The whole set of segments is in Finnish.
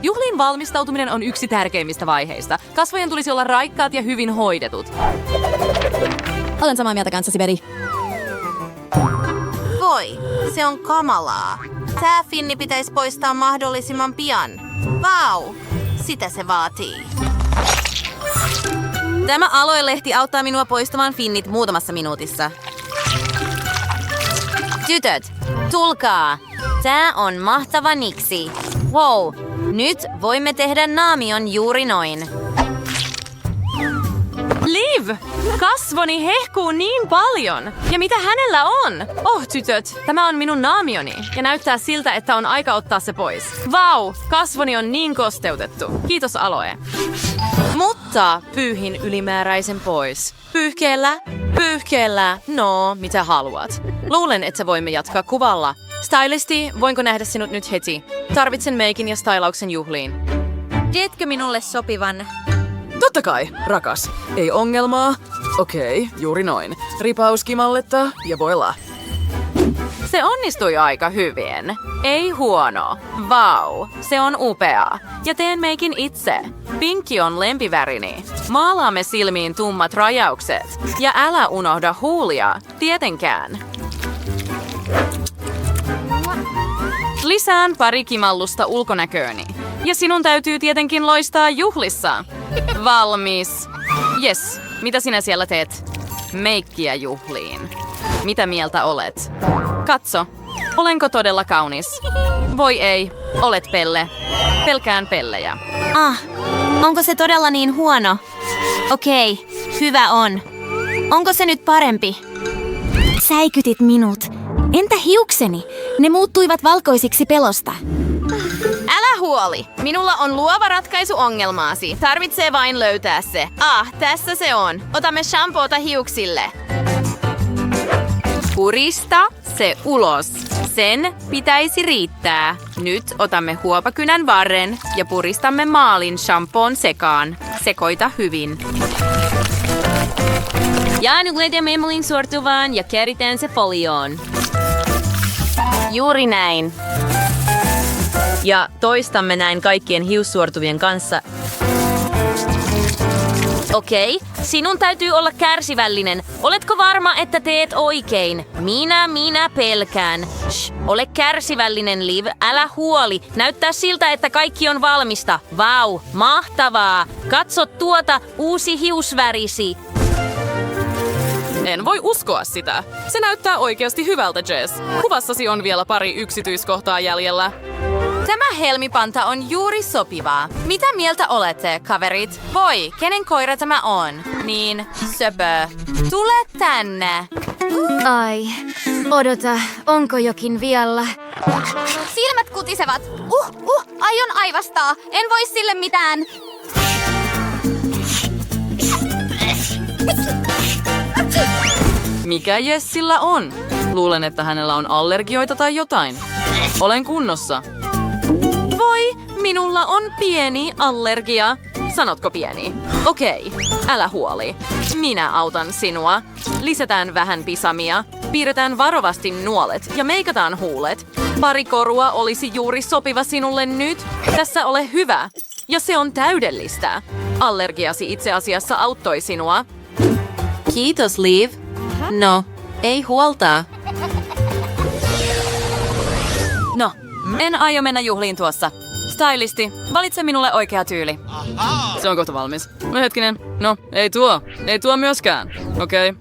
Juhliin valmistautuminen on yksi tärkeimmistä vaiheista. Kasvojen tulisi olla raikkaat ja hyvin hoidetut. Olen samaa mieltä kanssasi, Beri. Voi, se on kamalaa. Tää finni pitäisi poistaa mahdollisimman pian. Vau, sitä se vaatii. Tämä aloelehti auttaa minua poistamaan finnit muutamassa minuutissa. Tytöt, tulkaa! Tää on mahtava niksi. Wow, nyt voimme tehdä naamion juuri noin. Liv! Kasvoni hehkuu niin paljon! Ja mitä hänellä on? Oh, tytöt, tämä on minun naamioni. Ja näyttää siltä, että on aika ottaa se pois. Vau! Kasvoni on niin kosteutettu. Kiitos, Aloe. Mutta pyyhin ylimääräisen pois. Pyyhkeellä? Pyyhkeellä. No, mitä haluat. Luulen, että voimme jatkaa kuvalla. Stylisti, voinko nähdä sinut nyt heti? Tarvitsen meikin ja stylauksen juhliin. Teetkö minulle sopivan? Totta kai, rakas. Ei ongelmaa. Okei, juuri noin. Ripaus kimalletta ja voila. Se onnistui aika hyvin. Ei huono. Vau, se on upeaa. Ja teen meikin itse. Pinkki on lempivärini. Maalaamme silmiin tummat rajaukset. Ja älä unohda huulia, tietenkään. Lisään pari kimallusta ulkonäkööni. Ja sinun täytyy tietenkin loistaa juhlissa. Valmis. Yes, mitä sinä siellä teet? Meikkiä juhliin. Mitä mieltä olet? Katso, olenko todella kaunis? Voi ei, olet pelle. Pelkään pellejä. Onko se todella niin huono? Okei, hyvä on. Onko se nyt parempi? Säikytit minut. Entä hiukseni? Ne muuttuivat valkoisiksi pelosta. Älä huoli. Minulla on luova ratkaisu ongelmaasi. Tarvitsee vain löytää se. Tässä se on. Otamme shampoota hiuksille. Purista se ulos. Sen pitäisi riittää. Nyt otamme huopakynän varren ja puristamme maalin shampoon sekaan. Sekoita hyvin. Ja nyt laitamme emolin sortuvaan ja keritään se folioon. Juuri näin. Ja toistamme näin kaikkien hiussuortuvien kanssa. Okei, sinun täytyy olla kärsivällinen. Oletko varma, että teet oikein? Minä pelkään. Ole kärsivällinen, Liv. Älä huoli. Näyttää siltä, että kaikki on valmista. Vau, mahtavaa. Katso tuota, uusi hiusvärisi. En voi uskoa sitä. Se näyttää oikeasti hyvältä, Jess. Kuvassasi on vielä pari yksityiskohtaa jäljellä. Tämä helmipanta on juuri sopivaa. Mitä mieltä olette, kaverit? Voi, kenen koira tämä on? Niin, söpö. Tule tänne. Ai, odota, onko jokin vialla? Silmät kutisevat. Aion aivastaa. En voi sille mitään. Mikä Jessillä on? Luulen, että hänellä on allergioita tai jotain. Olen kunnossa. Voi, minulla on pieni allergia. Sanotko pieni? Okei, älä huoli. Minä autan sinua. Lisätään vähän pisamia. Piirretään varovasti nuolet ja meikataan huulet. Pari korua olisi juuri sopiva sinulle nyt. Tässä ole hyvä. Ja se on täydellistä. Allergiasi itse asiassa auttoi sinua. Kiitos, Liv. No, ei huolta. No, en aio mennä juhliin tuossa. Stylisti, valitse minulle oikea tyyli. Se on kohta valmis. No hetkinen. No, ei tuo. Ei tuo myöskään. Okei.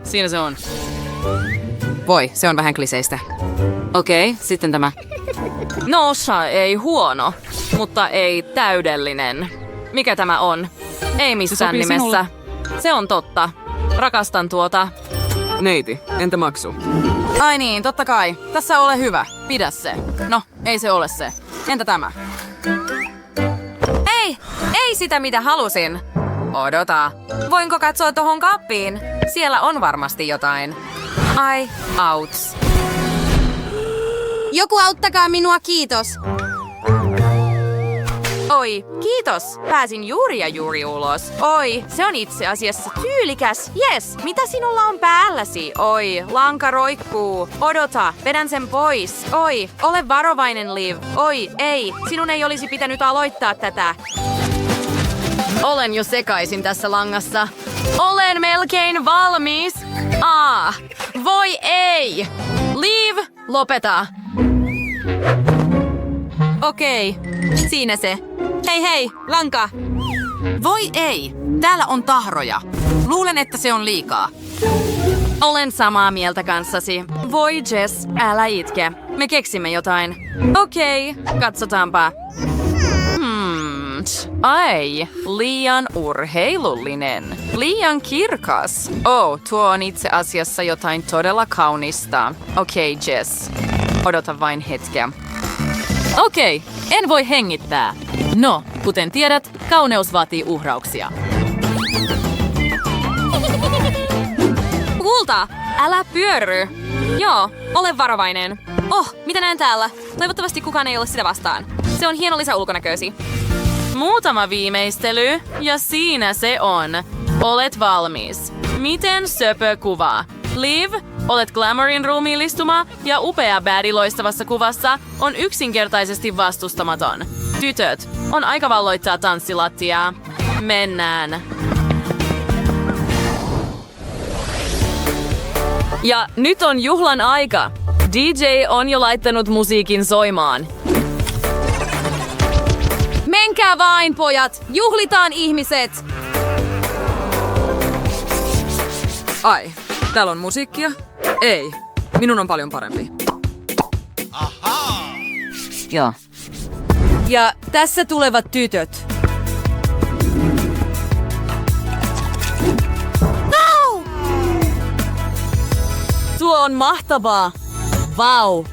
Siinä se on. Voi, se on vähän kliseistä. Okei, sitten tämä. No, osa ei huono, mutta ei täydellinen. Mikä tämä on? Ei missään nimessä. Sinulle. Se on totta. Rakastan tuota. Neiti, entä maksu? Ai niin, totta kai. Tässä ole hyvä. Pidä se. No, ei se ole se. Entä tämä? Ei sitä mitä halusin. Odota. Voinko katsoa tohon kappiin? Siellä on varmasti jotain. Ai, auts. Joku auttakaa minua, kiitos. Oi, kiitos. Pääsin juuri ja juuri ulos. Oi, se on itse asiassa tyylikäs. Yes, mitä sinulla on päälläsi? Oi, lanka roikkuu. Odota, vedän sen pois. Oi, ole varovainen, Liv. Oi, ei, sinun ei olisi pitänyt aloittaa tätä. Olen jo sekaisin tässä langassa. Olen melkein valmis. Voi ei! Liv, lopeta. Okei, siinä se. Hei, lanka! Voi ei, täällä on tahroja. Luulen, että se on liikaa. Olen samaa mieltä kanssasi. Voi Jess, älä itke. Me keksimme jotain. Okei, katsotaanpa. Ai, liian urheilullinen. Liian kirkas. Tuo on itse asiassa jotain todella kaunista. Okei, Jess. Odota vain hetkeä. Okei, en voi hengittää. No, kuten tiedät, kauneus vaatii uhrauksia. Kulta, älä pyörry. Joo, ole varovainen. Mitä näen täällä? Toivottavasti kukaan ei ole sitä vastaan. Se on hieno lisä ulkonäköisi. Muutama viimeistely, ja siinä se on. Olet valmis. Miten söpö kuva? Liv, olet Glamourin ruumiillistuma ja upea baddie loistavassa kuvassa on yksinkertaisesti vastustamaton. Tytöt, on aika valloittaa tanssilattiaa. Mennään. Ja nyt on juhlan aika. DJ on jo laittanut musiikin soimaan. Menkää vain, pojat! Juhlitaan, ihmiset! Ai, täällä on musiikkia? Ei, minun on paljon parempi. Joo. Ja tässä tulevat tytöt. No! Tuo on mahtavaa! Vau!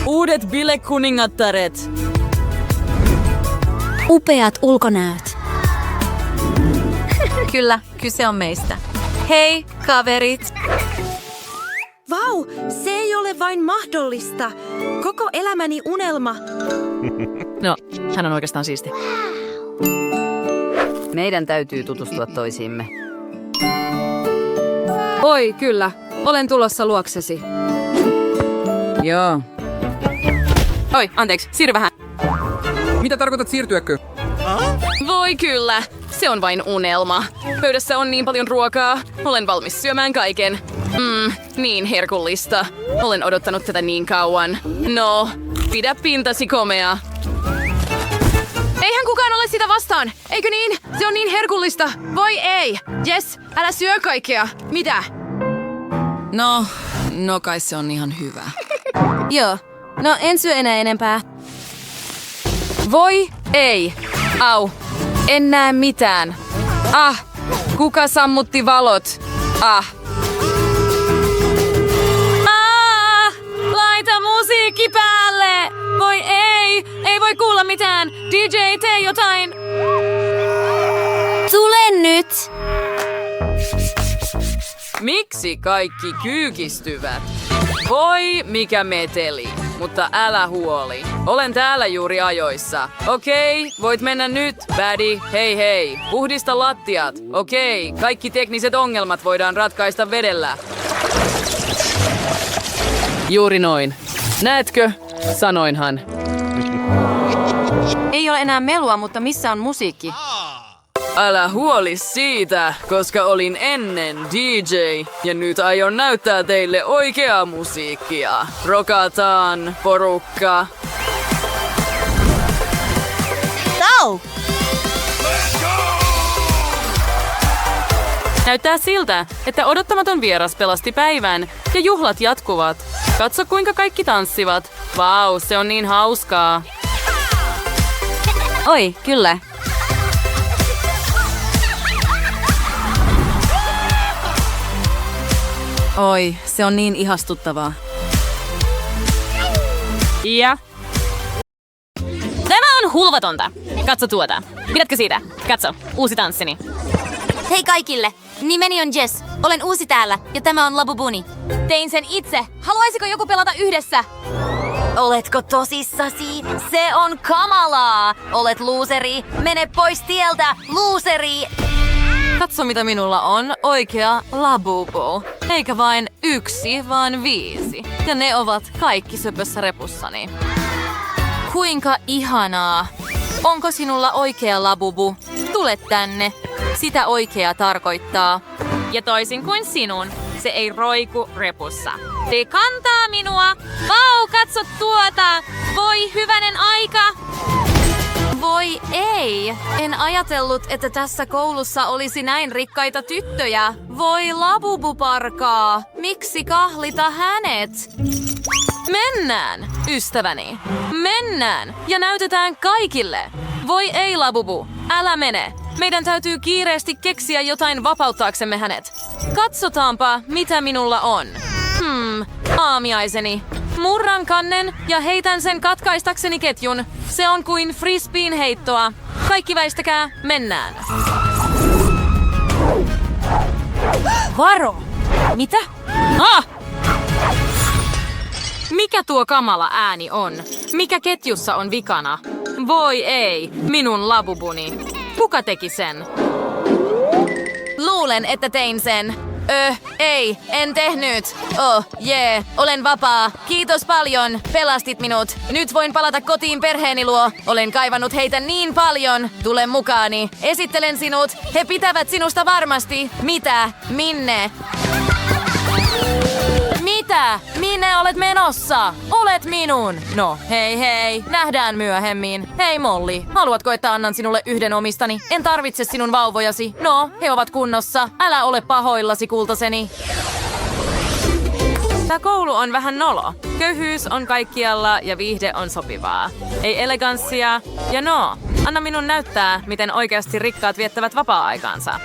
Uudet bilekuningattaret! Upeat ulkonäöt. Kyllä, kyse on meistä. Hei, kaverit! Vau, se ei ole vain mahdollista. Koko elämäni unelma. No, hän on oikeastaan siisti. Meidän täytyy tutustua toisiimme. Oi, kyllä. Olen tulossa luoksesi. Joo. Oi, anteeksi, siirry vähän. Mitä tarkoitat siirtyäkö? Voi kyllä, se on vain unelma. Pöydässä on niin paljon ruokaa, olen valmis syömään kaiken. Niin herkullista. Olen odottanut tätä niin kauan. No, pidä pintasi komea. Eihän kukaan ole sitä vastaan, eikö niin? Se on niin herkullista. Voi ei. Jess, älä syö kaikkea. Mitä? No kai se on ihan hyvä. Joo. No en syö enää enempää. Voi ei. Au. En näe mitään. Kuka sammutti valot? Laita musiikki päälle! Voi ei! Ei voi kuulla mitään! DJ, tee jotain! Tule nyt! Miksi kaikki kyykistyvät? Voi, mikä meteli. Mutta älä huoli. Olen täällä juuri ajoissa. Okei, voit mennä nyt, baddie. Hei. Puhdista lattiat. Okei, kaikki tekniset ongelmat voidaan ratkaista vedellä. Juuri noin. Näetkö? Sanoinhan. Ei ole enää melua, mutta missä on musiikki? Älä huoli siitä, koska olin ennen DJ ja nyt aion näyttää teille oikeaa musiikkia. Rokataan, porukka. Näyttää siltä, että odottamaton vieras pelasti päivän ja juhlat jatkuvat. Katso kuinka kaikki tanssivat. Vau, se on niin hauskaa. Oi, kyllä. Oi, se on niin ihastuttavaa. Ja? Tämä on hulvatonta. Katso tuota. Pidätkö siitä? Katso, uusi tanssini. Hei kaikille! Nimeni on Jess. Olen uusi täällä ja tämä on Labubuni. Tein sen itse. Haluaisiko joku pelata yhdessä? Oletko tosissasi? Se on kamalaa! Olet luuseri! Mene pois tieltä, luuseri! Katso mitä minulla on, oikea Labubu. Eikä vain 1, vaan 5. Ja ne ovat kaikki söpössä repussani. Kuinka ihanaa! Onko sinulla oikea Labubu? Tule tänne. Sitä oikea tarkoittaa. Ja toisin kuin sinun, se ei roiku repussa. Se kantaa minua. Vau, katso tuota! Voi hyvänen aika! Voi ei! En ajatellut, että tässä koulussa olisi näin rikkaita tyttöjä. Voi Labubu parkaa! Miksi kahlita hänet? Mennään, ystäväni! Mennään! Ja näytetään kaikille! Voi ei, Labubu! Älä mene! Meidän täytyy kiireesti keksiä jotain vapauttaaksemme hänet. Katsotaanpa, mitä minulla on. Aamiaiseni. Murran kannen ja heitän sen katkaistakseni ketjun. Se on kuin frisbeen heittoa. Kaikki väistäkää, mennään. Varo! Mitä? Mikä tuo kamala ääni on? Mikä ketjussa on vikana? Voi ei, minun Labubuni. Kuka teki sen? Luulen, että tein sen. Ei, en tehnyt. Olen vapaa. Kiitos paljon. Pelastit minut. Nyt voin palata kotiin perheeni luo. Olen kaivannut heitä niin paljon. Tule mukaani. Esittelen sinut. He pitävät sinusta varmasti. Mitä? Minne? Mitä? Minne olet menossa? Olet minun! No, hei, nähdään myöhemmin. Hei Molly, haluatko, että annan sinulle yhden omistani? En tarvitse sinun vauvojasi. No, he ovat kunnossa. Älä ole pahoillasi, kultaseni. Tämä koulu on vähän nolo. Köyhyys on kaikkialla ja viihde on sopivaa. Ei eleganssia. Ja anna minun näyttää, miten oikeasti rikkaat viettävät vapaa-aikaansa.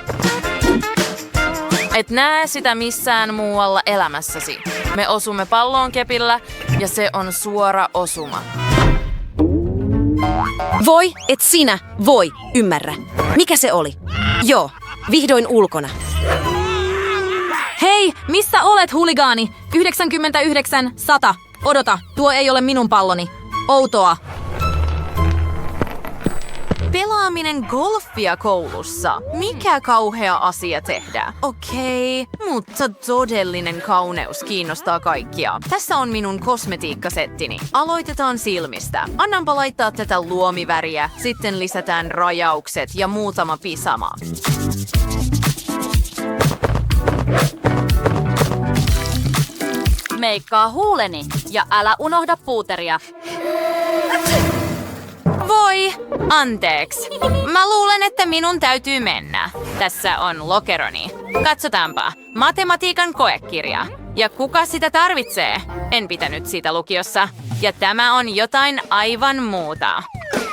Et näe sitä missään muualla elämässäsi. Me osumme palloon kepillä ja se on suora osuma. Voi, et sinä voi ymmärrä. Mikä se oli? Joo, vihdoin ulkona. Hei, missä olet, huligaani? 99, 100. Odota, tuo ei ole minun palloni. Outoa. Pelaaminen golfia koulussa. Mikä kauhea asia tehdä. Okei, mutta todellinen kauneus kiinnostaa kaikkia. Tässä on minun kosmetiikkasettini. Aloitetaan silmistä. Annanpa laittaa tätä luomiväriä, sitten lisätään rajaukset ja muutama pisama. Meikkaa huuleni ja älä unohda puuteria. Voi, anteeksi. Mä luulen, että minun täytyy mennä. Tässä on lokeroni. Katsotaanpa. Matematiikan koekirja. Ja kuka sitä tarvitsee? En pitänyt siitä lukiossa. Ja tämä on jotain aivan muuta.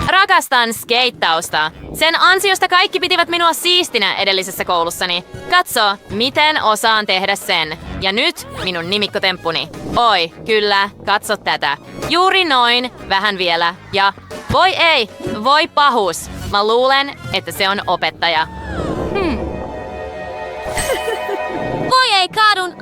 Rakastan skeittausta. Sen ansiosta kaikki pitivät minua siistinä edellisessä koulussani. Katso, miten osaan tehdä sen. Ja nyt minun nimikkotemppuni. Oi, kyllä, katso tätä. Juuri noin, vähän vielä. Ja voi ei, voi pahuus. Mä luulen, että se on opettaja. Voi ei, kaadun!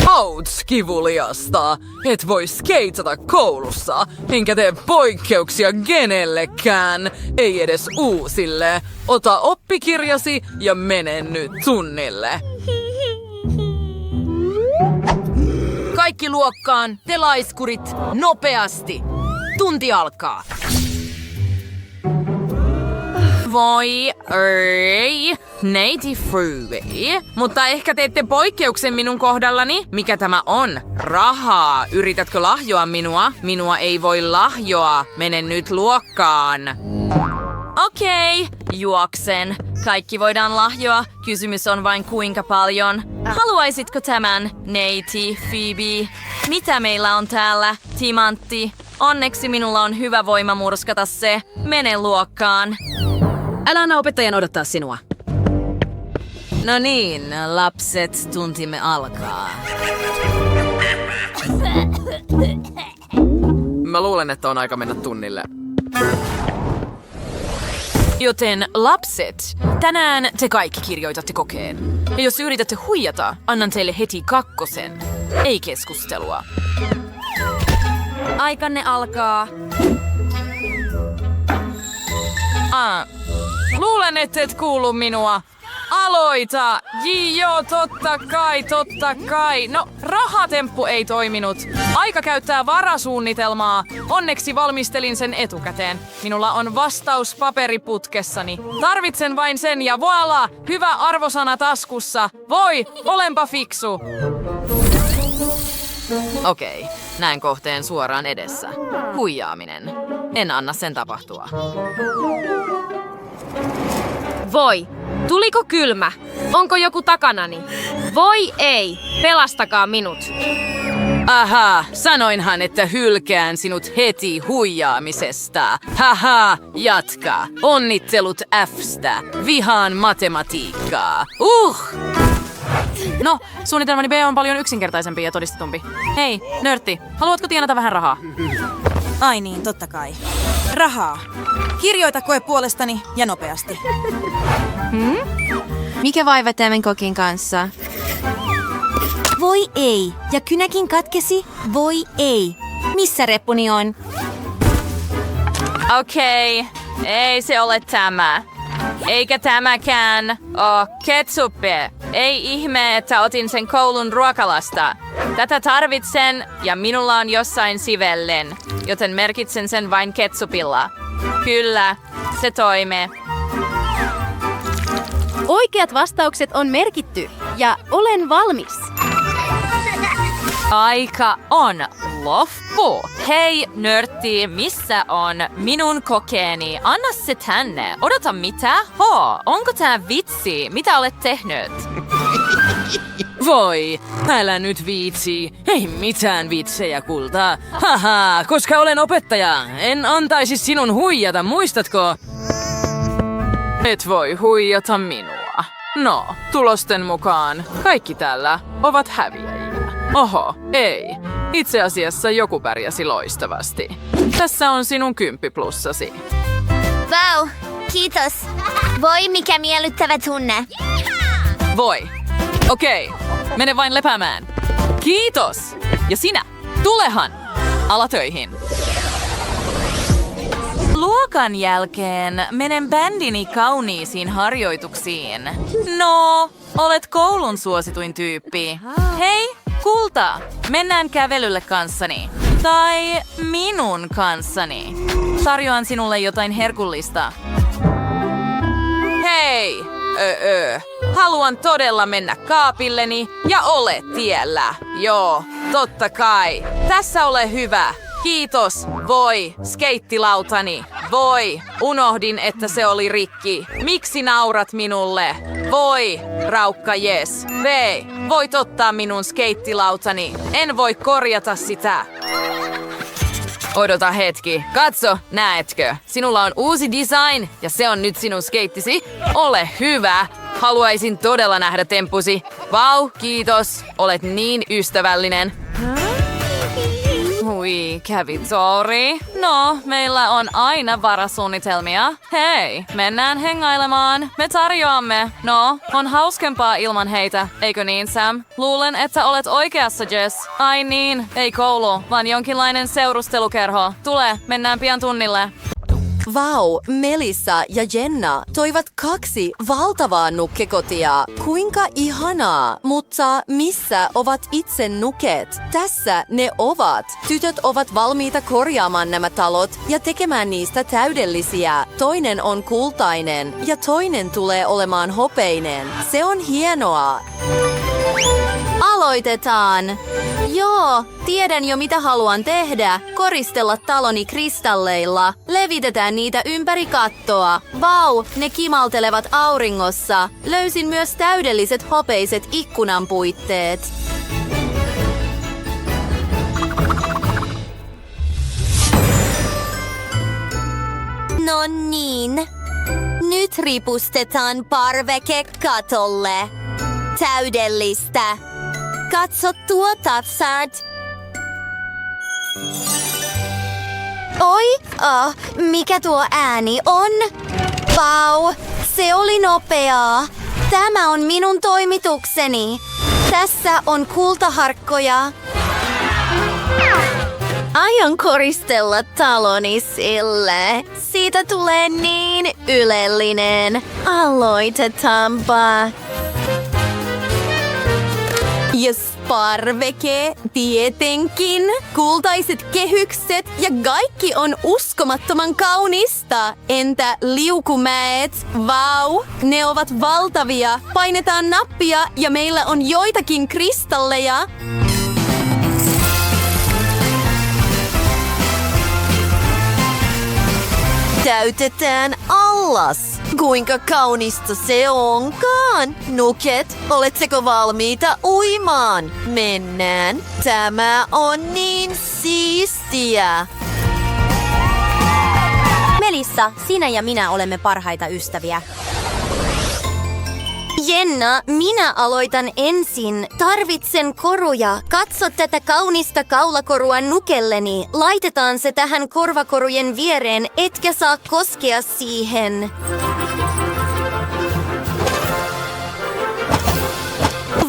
Outs, kivuliasta! Et voi skeitsata koulussa, enkä tee poikkeuksia kenellekään, ei edes uusille. Ota oppikirjasi ja mene nyt tunnille. Kaikki luokkaan, te laiskurit, nopeasti. Tunti alkaa. Voi ei, neiti Fruity. Mutta ehkä teette poikkeuksen minun kohdallani. Mikä tämä on? Rahaa. Yritätkö lahjoa minua? Minua ei voi lahjoa. Mene nyt luokkaan. Okei, juoksen. Kaikki voidaan lahjoa. Kysymys on vain kuinka paljon. Haluaisitko tämän, neiti Phoebe? Mitä meillä on täällä? Timantti. Onneksi minulla on hyvä voima murskata se. Mene luokkaan. Älä anna opettajan odottaa sinua. No niin, lapset, tuntimme alkaa. Mä luulen, että on aika mennä tunnille. Joten lapset, Tänään te kaikki kirjoitatte kokeen. Ja jos yritätte huijata, annan teille heti 2. Ei keskustelua. Aikanne alkaa. Luulen, että et kuulu minua. Aloita! Joo, totta kai. No, rahatemppu ei toiminut. Aika käyttää varasuunnitelmaa. Onneksi valmistelin sen etukäteen. Minulla on vastaus paperiputkessani. Tarvitsen vain sen ja voila! Hyvä arvosana taskussa. Voi, olenpa fiksu. Okei, näen kohteen suoraan edessä. Huijaaminen. En anna sen tapahtua. Voi, tuliko kylmä? Onko joku takanani? Voi ei, pelastakaa minut. Aha, sanoinhan, että hylkään sinut heti huijaamisesta. Haha, jatka. Onnittelut F:stä. Vihaan matematiikkaa. No, suunnitelmani B on paljon yksinkertaisempi ja todistetumpi. Hei, nörtti, haluatko tienata vähän rahaa? Ai niin, totta kai. Rahaa. Kirjoita koe puolestani ja nopeasti. Mikä vaiva tämän kokin kanssa? Voi ei. Ja kynäkin katkesi? Voi ei. Missä reppuni on? Okei, ei se ole tämä. Eikä tämäkään ole ketsuppi. Ei ihme, että otin sen koulun ruokalasta. Tätä tarvitsen ja minulla on jossain sivellen, joten merkitsen sen vain ketsupilla. Kyllä, se toimii. Oikeat vastaukset on merkitty ja olen valmis. Aika on loppu. Hei, nörtti, missä on minun kokeeni? Anna se tänne. Odota, mitä? Onko tää vitsi? Mitä olet tehnyt? Voi, älä nyt viitsi. Ei mitään vitsejä, kulta. Haha, koska olen opettaja. En antaisi sinun huijata, muistatko? Et voi huijata minua. No, tulosten mukaan kaikki täällä ovat häviäjiä. Oho, ei. Itse asiassa joku pärjäsi loistavasti. Tässä on sinun 10+. Vau, kiitos. Voi, mikä miellyttävä tunne. Voi. Okei, mene vain lepäämään. Kiitos! Ja sinä, tulehan! Alatöihin. Luokan jälkeen menen bändini kauniisiin harjoituksiin. No, olet koulun suosituin tyyppi. Hei, kulta! Mennään kävelylle kanssani. Tai minun kanssani. Tarjoan sinulle jotain herkullista. Hei! Haluan todella mennä kaapilleni ja ole tiellä. Joo, totta kai. Tässä ole hyvä. Kiitos. Voi, skeittilautani. Voi, unohdin, että se oli rikki. Miksi naurat minulle? Voi, raukka jes. Vei, voit ottaa minun skeittilautani. En voi korjata sitä. Odota hetki. Katso, näetkö? Sinulla on uusi design ja se on nyt sinun skeittisi. Ole hyvä. Haluaisin todella nähdä temppusi. Vau, kiitos. Olet niin ystävällinen. Hui, kävi tori. No, meillä on aina varasuunnitelmia. Hei, mennään hengailemaan. Me tarjoamme. No, on hauskempaa ilman heitä, eikö niin Sam? Luulen, että olet oikeassa, Jess. Ai niin, ei koulu, vaan jonkinlainen seurustelukerho. Tule, mennään pian tunnille. Vau, Melissa ja Jenna toivat 2 valtavaa nukkekotia. Kuinka ihanaa, mutta missä ovat itse nuket? Tässä ne ovat. Tytöt ovat valmiita korjaamaan nämä talot ja tekemään niistä täydellisiä. Toinen on kultainen ja toinen tulee olemaan hopeinen. Se on hienoa. Aloitetaan. Joo, tiedän jo mitä haluan tehdä. Koristella taloni kristalleilla. Levitetään niitä ympäri kattoa. Vau, ne kimaltelevat auringossa. Löysin myös täydelliset hopeiset ikkunan puitteet. No niin. Nyt ripustetaan parveke katolle. Täydellistä. Katso tuota, Sad. Oi, mikä tuo ääni on? Vau, Se oli nopeaa. Tämä on minun toimitukseni. Tässä on kultaharkkoja. Aion koristella taloni sille. Siitä tulee niin ylellinen. Aloitetaanpa. Ja parveke, tietenkin. Kultaiset kehykset ja kaikki on uskomattoman kaunista. Entä liukumäet? Vau, ne ovat valtavia. Painetaan nappia ja meillä on joitakin kristalleja. Täytetään allas. Kuinka kaunista se onkaan? Nuket, oletteko valmiita uimaan? Mennään. Tämä on niin siistiä. Melissa, sinä ja minä olemme parhaita ystäviä. Jenna, minä aloitan ensin. Tarvitsen koruja. Katso tätä kaunista kaulakorua nukelleni. Laitetaan se tähän korvakorujen viereen, etkä saa koskea siihen.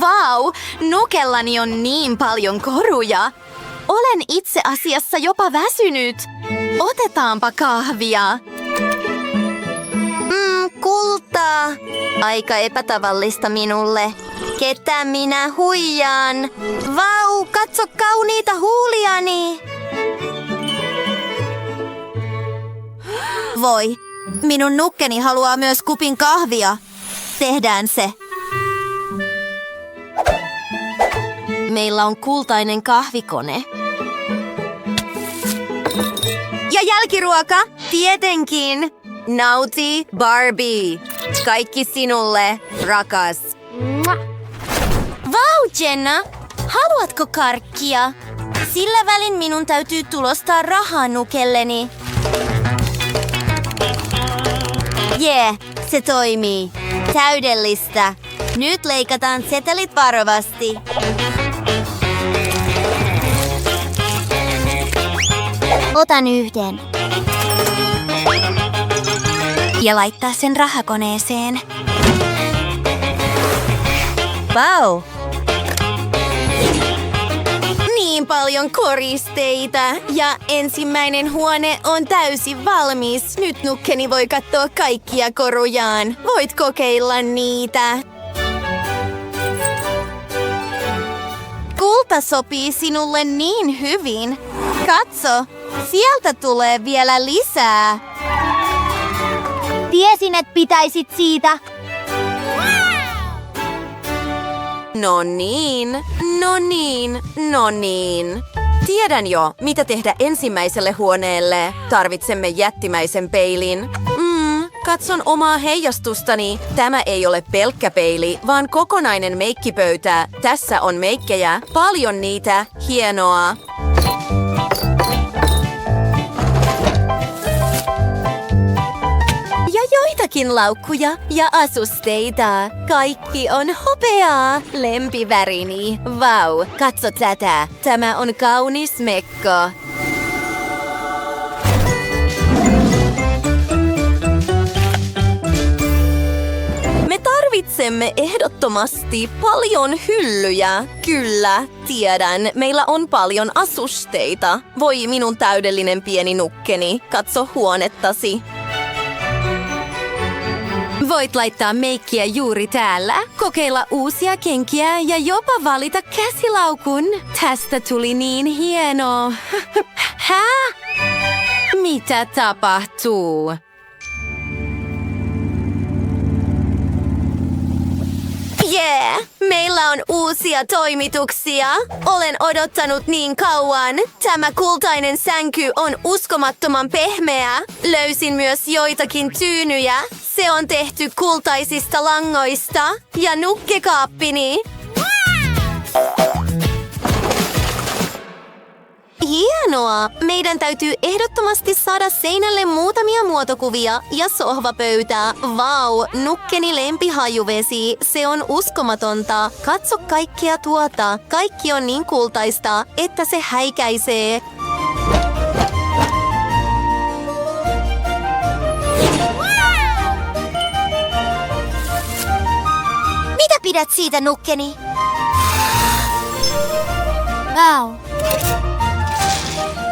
Vau, nukellani on niin paljon koruja. Olen itse asiassa jopa väsynyt. Otetaanpa kahvia. Kultaa. Aika epätavallista minulle. Ketä minä huijaan? Vau, katso kauniita huuliani. Voi, minun nukkeni haluaa myös kupin kahvia. Tehdään se. Meillä on kultainen kahvikone. Ja jälkiruoka, tietenkin. Nauti, Barbie. Kaikki sinulle, rakas. Vau, Jenna! Haluatko karkkia? Sillä välin minun täytyy tulostaa rahaa nukelleni. Se toimii. Täydellistä. Nyt leikataan setelit varovasti. Otan yhden. Ja laittaa sen rahakoneeseen. Vau! Niin paljon koristeita ja ensimmäinen huone on täysin valmis. Nyt nukkeni voi katsoa kaikkia korujaan. Voit kokeilla niitä. Kulta sopii sinulle niin hyvin. Katso, sieltä tulee vielä lisää. Tiesin, että pitäisit siitä. No niin. Tiedän jo, mitä tehdä ensimmäiselle huoneelle. Tarvitsemme jättimäisen peilin. Katson omaa heijastustani. Tämä ei ole pelkkä peili, vaan kokonainen meikkipöytä. Tässä on meikkejä. Paljon niitä. Hienoa. Ja joitakin laukkuja ja asusteita. Kaikki on hopeaa. Lempivärini. Vau, katso tätä. Tämä on kaunis mekko. Me tarvitsemme ehdottomasti paljon hyllyjä. Kyllä, tiedän. Meillä on paljon asusteita. Voi minun täydellinen pieni nukkeni. Katso huonettasi. Voit laittaa meikkiä juuri täällä, kokeilla uusia kenkiä ja jopa valita käsilaukun. Tästä tuli niin hienoa. Hä? Mitä tapahtuu? Meillä on uusia toimituksia. Olen odottanut niin kauan. Tämä kultainen sänky on uskomattoman pehmeä. Löysin myös joitakin tyynyjä. Se on tehty kultaisista langoista. Ja nukkekaappini. Hienoa! Meidän täytyy ehdottomasti saada seinälle muutamia muotokuvia ja sohvapöytää. Vau, nukkeni lempihajuvesi. Se on uskomatonta. Katso kaikkea tuota. Kaikki on niin kultaista, että se häikäisee. pidät siitä, nukkeni? Wow.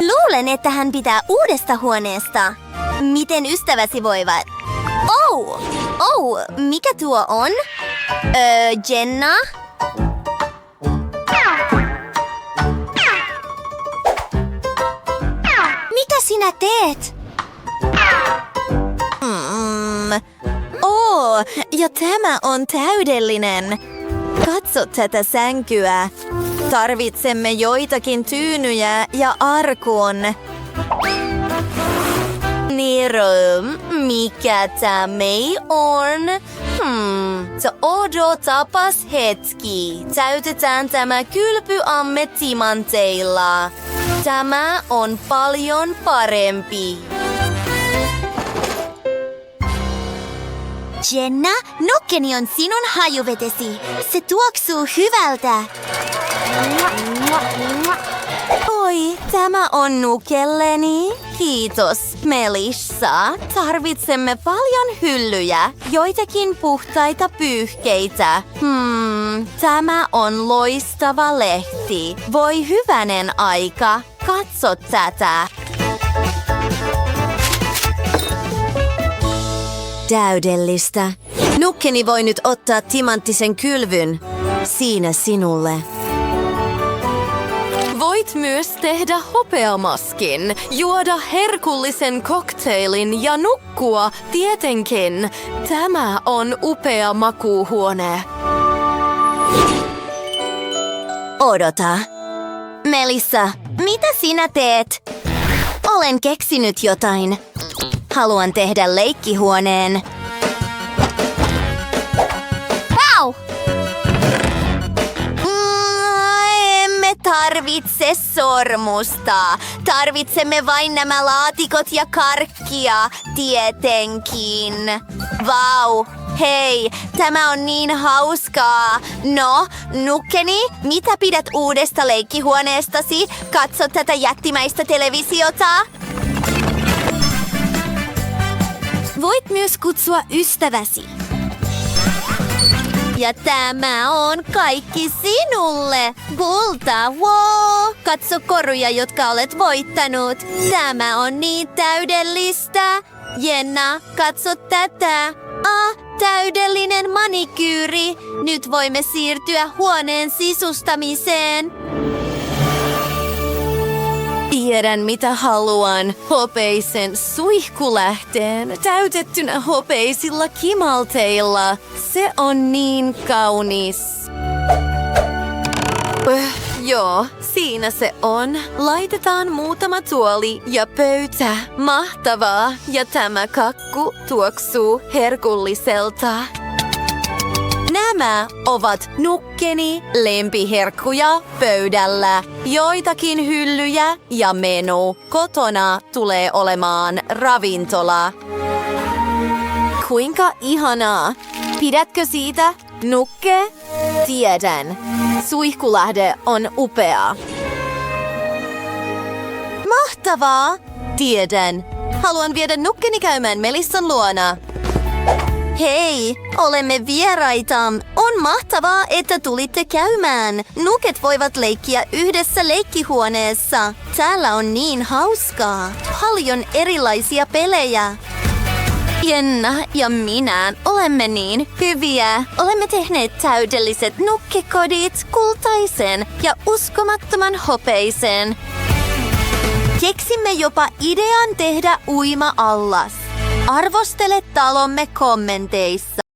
Luulen, että hän pitää uudesta huoneesta. Miten ystäväsi voivat? Mikä tuo on? Jenna? Mitä sinä teet? Ja tämä on täydellinen. Katso tätä sänkyä. Tarvitsemme joitakin tyynyjä ja arkun. Nero, mikä tämä on? Odotapas hetki. Täytetään tämä kylpyamme timanteilla. Tämä on paljon parempi. Jenna, nukkeni on sinun hajuvetesi. Se tuoksuu hyvältä. Oi, tämä on nukelleni. Kiitos, Melissa. Tarvitsemme paljon hyllyjä, joitakin puhtaita pyyhkeitä. Tämä on loistava lehti. Voi hyvänen aika. Katso tätä. Täydellistä. Nukkeni voi nyt ottaa timanttisen kylvyn. Siinä sinulle. Voit myös tehdä hopeamaskin, juoda herkullisen kokteilin ja nukkua tietenkin. Tämä on upea makuuhuone. Odota. Melissa, mitä sinä teet? Olen keksinyt jotain. Haluan tehdä leikkihuoneen. Wow! Emme tarvitse sormusta. Tarvitsemme vain nämä laatikot ja karkkia, tietenkin. Vau! Hei, tämä on niin hauskaa. No, nukkeni, mitä pidät uudesta leikkihuoneestasi? Katso tätä jättimäistä televisiota. Voit myös kutsua ystäväsi. Ja tämä on kaikki sinulle. Kulta, wow! Katso koruja, jotka olet voittanut. Tämä on niin täydellistä. Jenna, katso tätä. Täydellinen manikyyri. Nyt voimme siirtyä huoneen sisustamiseen. Tiedän mitä haluan. Hopeisen suihkulähteen täytettynä hopeisilla kimalteilla. Se on niin kaunis. Joo, siinä se on. Laitetaan muutama tuoli ja pöytä. Mahtavaa. Ja tämä kakku tuoksuu herkulliselta. Nämä ovat nukkeni lempiherkkuja pöydällä. Joitakin hyllyjä ja menu. Kotona tulee olemaan ravintola. Kuinka ihanaa. Pidätkö siitä, nukke? Tiedän. Suihkulähde on upea. Mahtavaa. Tiedän. Haluan viedä nukkeni käymään Melissan luona. Hei, olemme vieraita. On mahtavaa, että tulitte käymään. Nuket voivat leikkiä yhdessä leikkihuoneessa. Täällä on niin hauskaa. Paljon erilaisia pelejä. Jenna ja minä olemme niin hyviä. Olemme tehneet täydelliset nukkekodit, kultaisen ja uskomattoman hopeisen. Keksimme jopa idean tehdä uima-allas. Arvostele talomme kommenteissa.